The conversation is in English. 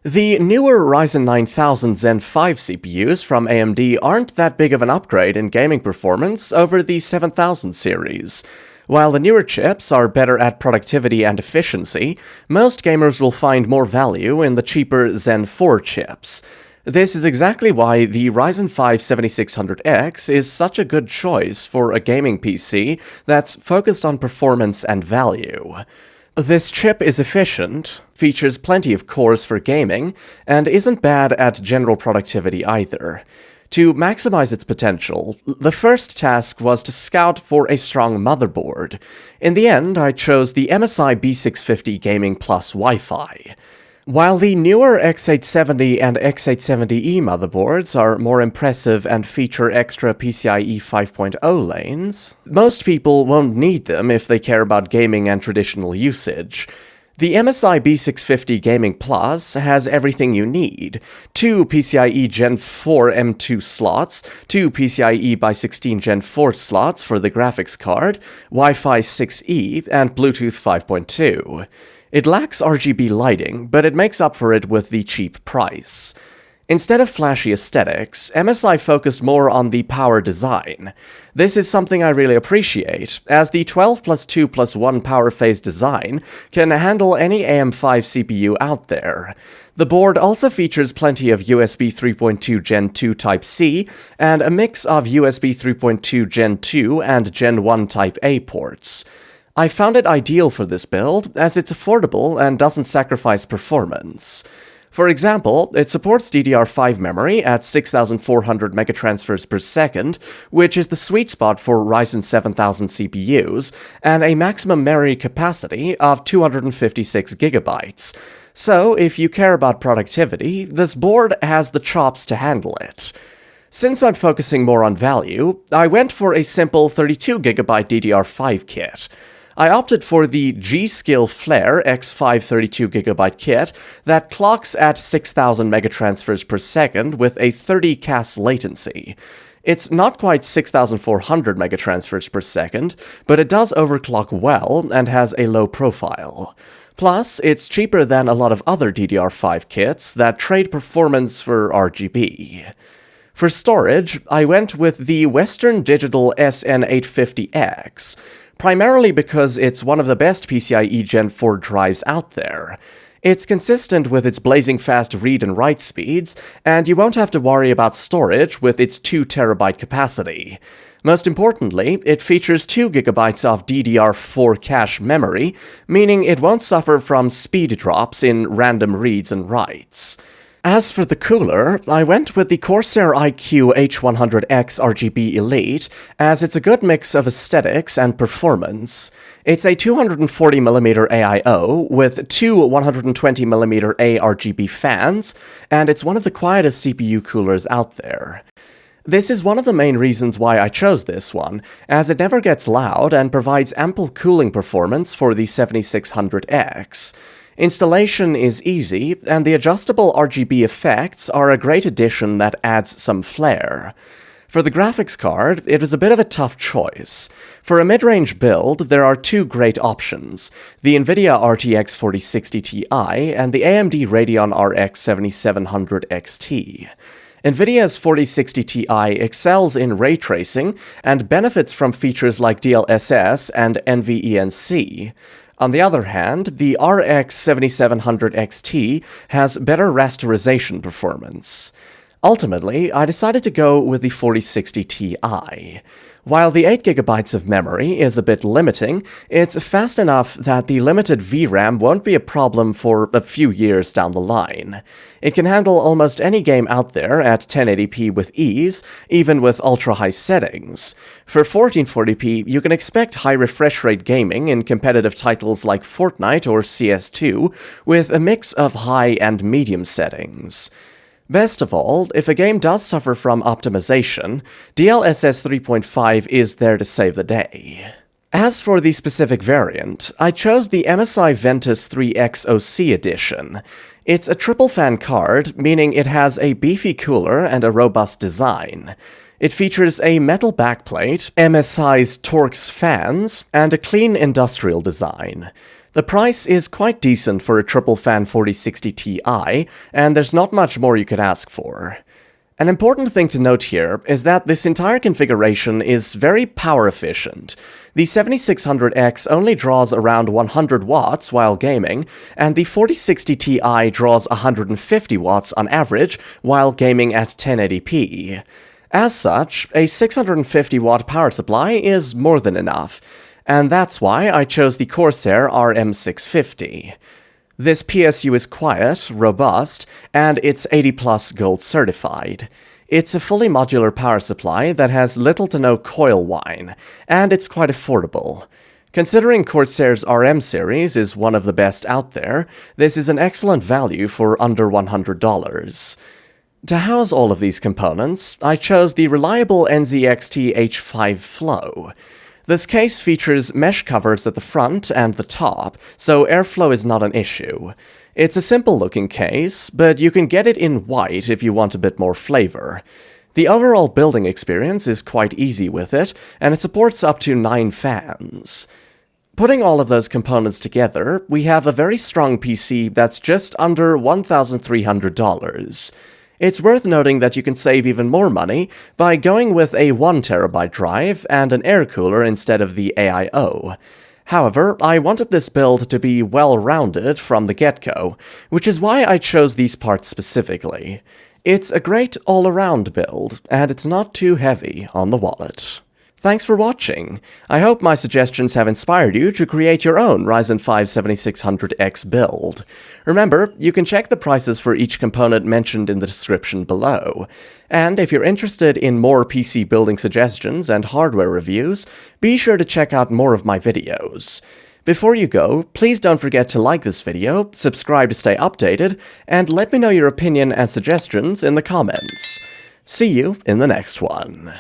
The newer Ryzen 9000 Zen 5 CPUs from AMD aren't that big of an upgrade in gaming performance over the 7000 series. While the newer chips are better at productivity and efficiency, most gamers will find more value in the cheaper Zen 4 chips. This is exactly why the Ryzen 5 7600X is such a good choice for a gaming PC that's focused on performance and value. This chip is efficient, features plenty of cores for gaming, and isn't bad at general productivity either. To maximize its potential, the first task was to scout for a strong motherboard. In the end, I chose the MSI B650 Gaming Plus Wi-Fi. While the newer X870 and X870E motherboards are more impressive and feature extra PCIe 5.0 lanes, most people won't need them if they care about gaming and traditional usage. The MSI B650 Gaming Plus has everything you need: 2 PCIe Gen 4 M2 slots, 2 PCIe by 16 Gen 4 slots for the graphics card, Wi-Fi 6E, and Bluetooth 5.2. It lacks RGB lighting, but it makes up for it with the cheap price. Instead of flashy aesthetics, MSI focused more on the power design. This is something I really appreciate, as the 12+2+1 power phase design can handle any AM5 CPU out there. The board also features plenty of USB 3.2 Gen 2 Type-C and a mix of USB 3.2 Gen 2 and Gen 1 Type-A ports. I found it ideal for this build, as it's affordable and doesn't sacrifice performance. For example, it supports DDR5 memory at 6400 megatransfers per second, which is the sweet spot for Ryzen 7000 CPUs, and a maximum memory capacity of 256 gigabytes. So, if you care about productivity, this board has the chops to handle it. Since I'm focusing more on value, I went for a simple 32GB DDR5 kit. I opted for the G.Skill Flare X5 32GB kit that clocks at 6000 megatransfers per second with a 30 CAS latency. It's not quite 6400 megatransfers per second, but it does overclock well and has a low profile. Plus, it's cheaper than a lot of other DDR5 kits that trade performance for RGB. For storage, I went with the Western Digital SN850X, primarily because it's one of the best PCIe Gen 4 drives out there. It's consistent with its blazing fast read and write speeds, and you won't have to worry about storage with its 2TB capacity. Most importantly, it features 2GB of DDR4 cache memory, meaning it won't suffer from speed drops in random reads and writes. As for the cooler, I went with the Corsair iCUE H100X RGB Elite, as it's a good mix of aesthetics and performance. It's a 240mm AIO with two 120mm A RGB fans, and it's one of the quietest CPU coolers out there. This is one of the main reasons why I chose this one, as it never gets loud and provides ample cooling performance for the 7600X. Installation is easy, and the adjustable RGB effects are a great addition that adds some flair. For the graphics card, it was a bit of a tough choice. For a mid-range build, there are two great options: the NVIDIA RTX 4060 Ti and the AMD Radeon RX 7700 XT. NVIDIA's 4060 Ti excels in ray tracing and benefits from features like DLSS and NVENC. On the other hand, the RX 7700 XT has better rasterization performance. Ultimately, I decided to go with the 4060 Ti. While the 8GB of memory is a bit limiting, it's fast enough that the limited VRAM won't be a problem for a few years down the line. It can handle almost any game out there at 1080p with ease, even with ultra-high settings. For 1440p, you can expect high refresh rate gaming in competitive titles like Fortnite or CS2, with a mix of high and medium settings. Best of all, if a game does suffer from optimization, DLSS 3.5 is there to save the day. As for the specific variant, I chose the MSI VENTUS 3X OC edition. It's a triple fan card, meaning it has a beefy cooler and a robust design. It features a metal backplate, MSI's Torx fans, and a clean industrial design. The The price is quite decent for a triple fan 4060 Ti, and there's not much more you could ask for. An important thing to note here is that this entire configuration is very power efficient. The 7600X only draws around 100 watts while gaming, and the 4060 Ti draws 150 watts on average while gaming at 1080p. As such, a 650 watt power supply is more than enough, and that's why I chose the Corsair RM650. This PSU is quiet, robust, and it's 80+ gold certified. It's a fully modular power supply that has little to no coil whine, and it's quite affordable. Considering Corsair's RM series is one of the best out there, this is an excellent value for under $100. To house all of these components, I chose the reliable NZXT H5 Flow. This case features mesh covers at the front and the top, so airflow is not an issue. It's a simple-looking case, but you can get it in white if you want a bit more flavor. The overall building experience is quite easy with it, and it supports up to 9 fans. Putting all of those components together, we have a very strong PC that's just under $1,300. It's worth noting that you can save even more money by going with a 1TB drive and an air cooler instead of the AIO. However, I wanted this build to be well-rounded from the get-go, which is why I chose these parts specifically. It's a great all-around build, and it's not too heavy on the wallet. Thanks for watching. I hope my suggestions have inspired you to create your own Ryzen 5 7600X build. Remember, you can check the prices for each component mentioned in the description below. And if you're interested in more PC building suggestions and hardware reviews, be sure to check out more of my videos. Before you go, please don't forget to like this video, subscribe to stay updated, and let me know your opinion and suggestions in the comments. See you in the next one.